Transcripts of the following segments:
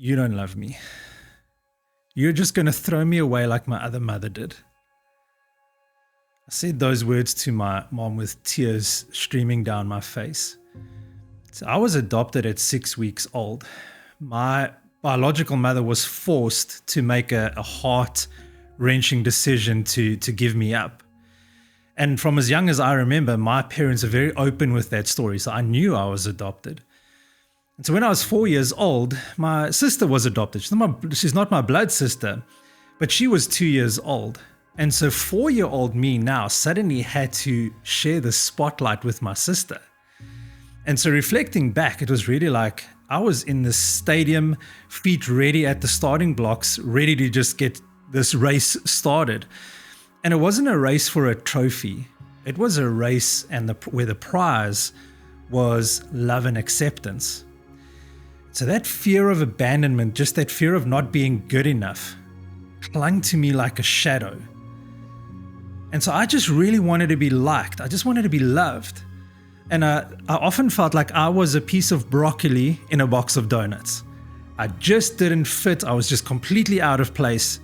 you don't love me. You're just going to throw me away like my other mother did. I said those words to my mom with tears streaming down my face. So I was adopted at 6 weeks old. My biological mother was forced to make a heart-wrenching decision to give me up. And from as young as I remember, my parents are very open with that story, so I knew I was adopted. And so when I was 4 years old, my sister was adopted. She's not my blood sister, but she was 2 years old. And so 4-year-old me now suddenly had to share the spotlight with my sister. And so reflecting back, it was really like I was in the stadium, feet ready at the starting blocks, ready to just get this race started. And it wasn't a race for a trophy. It was a race where the prize was love and acceptance. So that fear of abandonment, just that fear of not being good enough, clung to me like a shadow. And so I just really wanted to be liked. I just wanted to be loved. And I often felt like I was a piece of broccoli in a box of donuts. I just didn't fit. I was just completely out of place.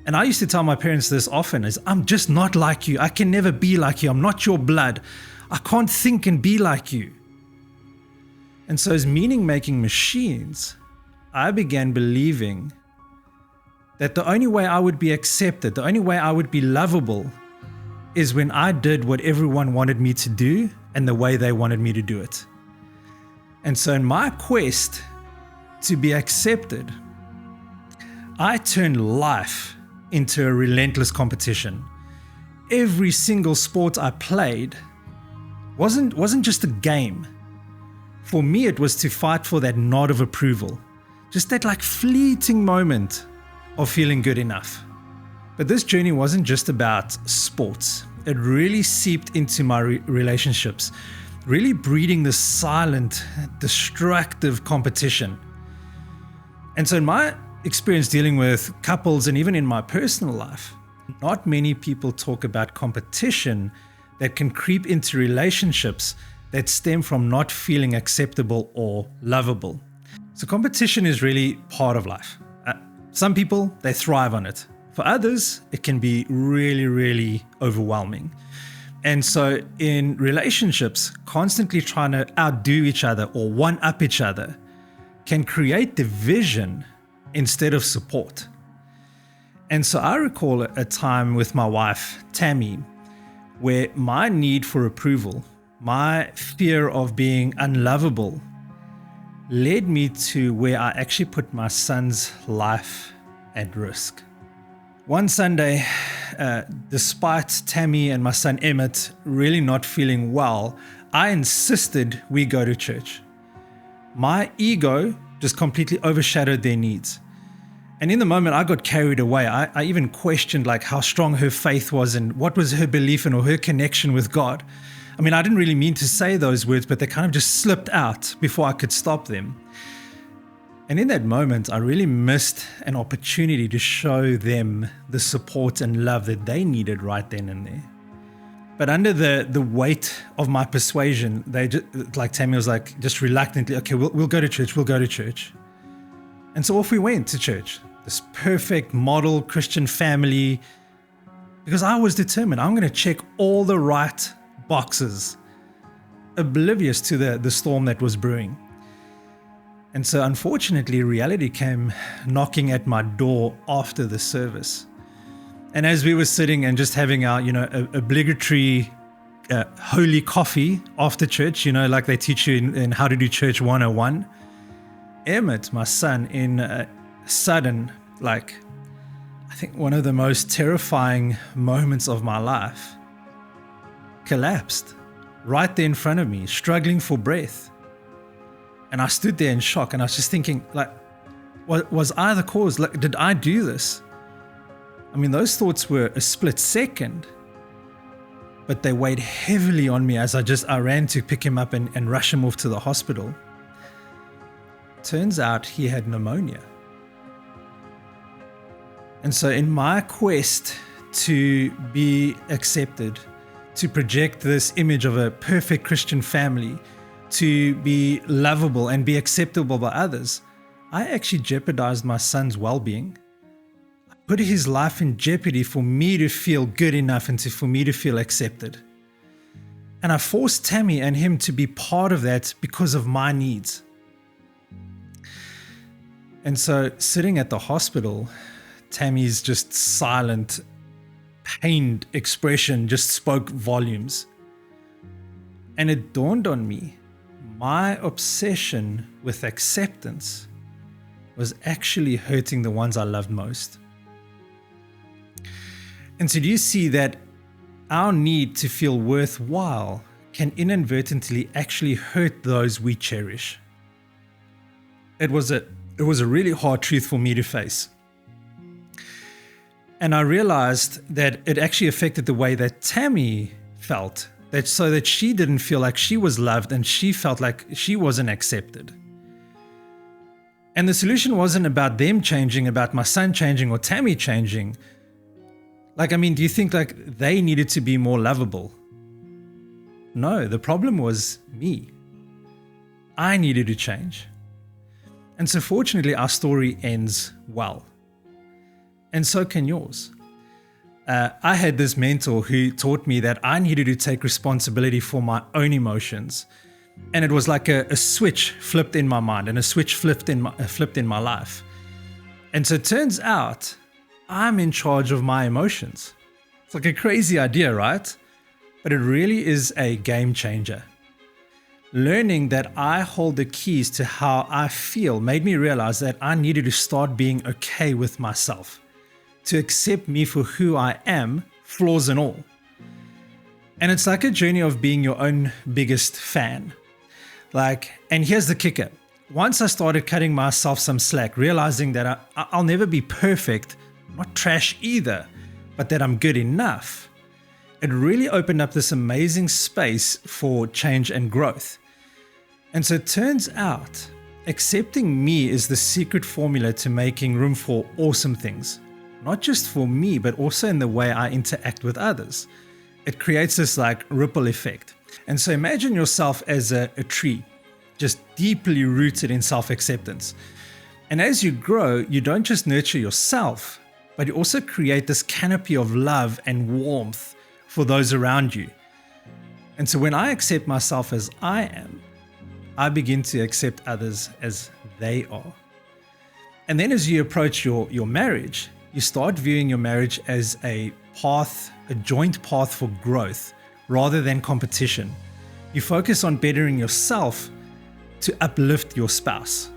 And I used to tell my parents this often is, I'm just not like you. I can never be like you. I'm not your blood. I can't think and be like you. And so as meaning-making machines, I began believing that the only way I would be accepted, the only way I would be lovable is when I did what everyone wanted me to do and the way they wanted me to do it. And so in my quest to be accepted, I turned life into a relentless competition. Every single sport I played wasn't just a game. For me, it was to fight for that nod of approval, just that like fleeting moment of feeling good enough. But this journey wasn't just about sports. It really seeped into my relationships, really breeding this silent, destructive competition. And so in my experience dealing with couples and even in my personal life, not many people talk about competition that can creep into relationships that stem from not feeling acceptable or lovable. So competition is really part of life. Some people, they thrive on it. For others, it can be really, really overwhelming. And so in relationships, constantly trying to outdo each other or one-up each other can create division instead of support. And so I recall a time with my wife, Tammy, where my need for approval, my fear of being unlovable, led me to where I actually put my son's life at risk. One Sunday, despite Tammy and my son Emmett really not feeling well, I insisted we go to church. My ego just completely overshadowed their needs. And in the moment, I got carried away. I even questioned like how strong her faith was and what was her belief in or her connection with God. I mean, I didn't really mean to say those words, but they kind of just slipped out before I could stop them. And in that moment, I really missed an opportunity to show them the support and love that they needed right then and there. But under the weight of my persuasion, they just, like Tammy was like, just reluctantly, okay, we'll go to church. And so off we went to church, this perfect model Christian family, because I was determined, I'm going to check all the right boxes, oblivious to the storm that was brewing. And so unfortunately, reality came knocking at my door after the service. And as we were sitting and just having our, obligatory holy coffee after church, like they teach you in How to Do Church 101, Emmett, my son, in a sudden, I think one of the most terrifying moments of my life, collapsed right there in front of me, struggling for breath. And I stood there in shock, and I was just thinking, was I the cause? Did I do this? I mean, those thoughts were a split second, but they weighed heavily on me as I ran to pick him up and rush him off to the hospital. Turns out he had pneumonia. And so in my quest to be accepted, to project this image of a perfect Christian family, to be lovable and be acceptable by others, I actually jeopardized my son's well-being. I put his life in jeopardy for me to feel good enough and for me to feel accepted. And I forced Tammy and him to be part of that because of my needs. And so sitting at the hospital, Tammy's just silent, pained expression just spoke volumes. And it dawned on me, my obsession with acceptance was actually hurting the ones I loved most. And so do you see that our need to feel worthwhile can inadvertently actually hurt those we cherish? It was a really hard truth for me to face. And I realized that it actually affected the way that Tammy felt, so that she didn't feel like she was loved and she felt like she wasn't accepted. And the solution wasn't about them changing, about my son changing or Tammy changing. Do you think they needed to be more lovable? No, the problem was me. I needed to change. And so fortunately, our story ends well. And so can yours. I had this mentor who taught me that I needed to take responsibility for my own emotions. And it was like a switch flipped in my mind and a switch flipped in my life. And so it turns out I'm in charge of my emotions. It's like a crazy idea, right? But it really is a game changer. Learning that I hold the keys to how I feel made me realize that I needed to start being okay with myself, to accept me for who I am, flaws and all. And it's like a journey of being your own biggest fan. And here's the kicker. Once I started cutting myself some slack, realizing that I'll never be perfect, not trash either, but that I'm good enough, it really opened up this amazing space for change and growth. And so it turns out accepting me is the secret formula to making room for awesome things, not just for me, but also in the way I interact with others. It creates this ripple effect. And so imagine yourself as a tree, just deeply rooted in self-acceptance. And as you grow, you don't just nurture yourself, but you also create this canopy of love and warmth for those around you. And so when I accept myself as I am, I begin to accept others as they are. And then as you approach your marriage, you start viewing your marriage as a joint path for growth rather than competition. You focus on bettering yourself to uplift your spouse.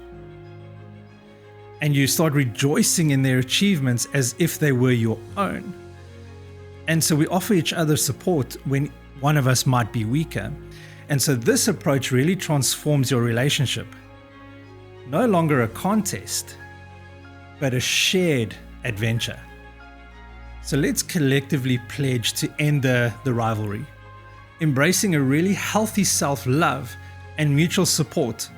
And you start rejoicing in their achievements as if they were your own. And so we offer each other support when one of us might be weaker. And so this approach really transforms your relationship. No longer a contest, but a shared adventure. So let's collectively pledge to end the rivalry, embracing a really healthy self-love and mutual support,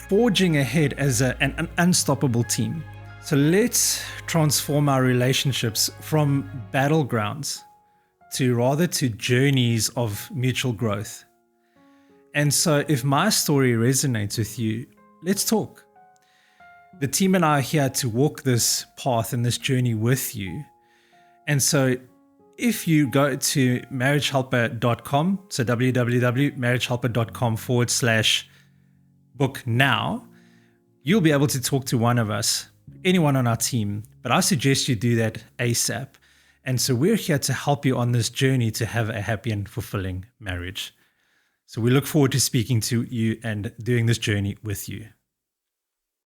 forging ahead as an unstoppable team. So let's transform our relationships from battlegrounds to journeys of mutual growth. And so if my story resonates with you, let's talk. The team and I are here to walk this path and this journey with you. And so if you go to marriagehelper.com, so www.marriagehelper.com/book now, you'll be able to talk to one of us, anyone on our team. But I suggest you do that ASAP. And so we're here to help you on this journey to have a happy and fulfilling marriage. So we look forward to speaking to you and doing this journey with you.